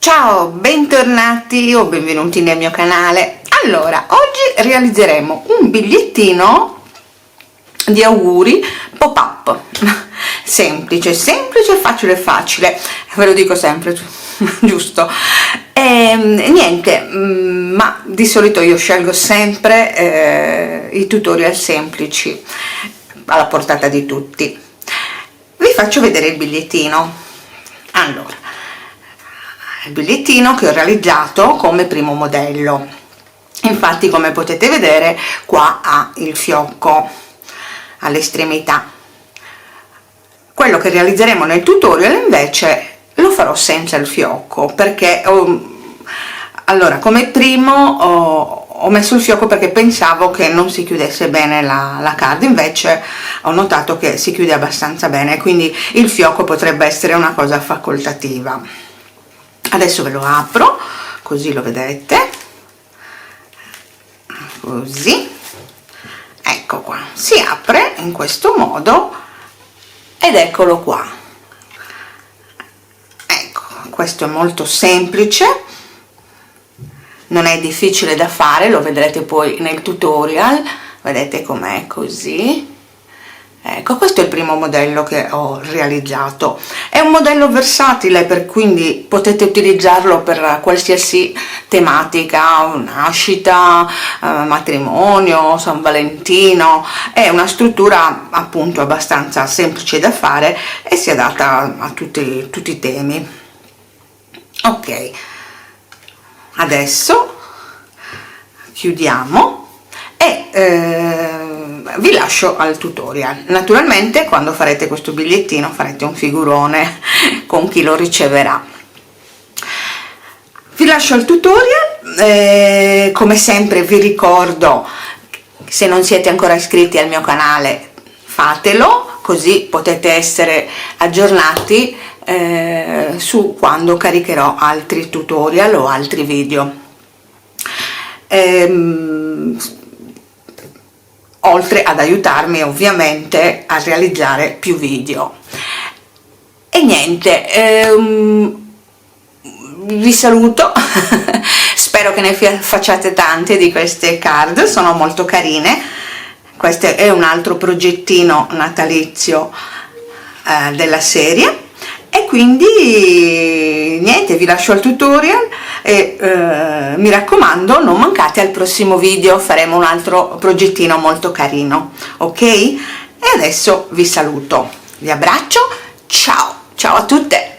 Ciao, bentornati o benvenuti nel mio canale. Allora, oggi realizzeremo un bigliettino di auguri pop-up semplice, facile, ve lo dico sempre, giusto? Niente, ma di solito io scelgo sempre i tutorial semplici alla portata di tutti. Vi faccio vedere il bigliettino. Allora, il bigliettino che ho realizzato come primo modello, infatti come potete vedere qua ha il fiocco all'estremità. Quello che realizzeremo nel tutorial invece lo farò senza il fiocco, perché allora come primo ho messo il fiocco perché pensavo che non si chiudesse bene la card, invece ho notato che si chiude abbastanza bene, quindi il fiocco potrebbe essere una cosa facoltativa. Adesso ve lo apro così lo vedete, così, ecco qua, si apre in questo modo ed eccolo qua. Ecco, questo è molto semplice, non è difficile da fare, lo vedrete poi nel tutorial, vedete com'è, così. Ecco, questo è il primo modello che ho realizzato. È un modello versatile, quindi potete utilizzarlo per qualsiasi tematica, nascita, matrimonio, San Valentino. È una struttura appunto abbastanza semplice da fare e si adatta a tutti i temi. Ok, adesso chiudiamo e vi lascio al tutorial. Naturalmente quando farete questo bigliettino farete un figurone con chi lo riceverà. Vi lascio al tutorial, come sempre vi ricordo, se non siete ancora iscritti al mio canale fatelo, così potete essere aggiornati su quando caricherò altri tutorial o altri video. Oltre ad aiutarmi ovviamente a realizzare più video. E niente, vi saluto spero che ne facciate tante di queste card, sono molto carine. Questo è un altro progettino natalizio della serie, e quindi niente, vi lascio al tutorial e mi raccomando non mancate al prossimo video, faremo un altro progettino molto carino, ok? E adesso vi saluto, vi abbraccio, ciao a tutte.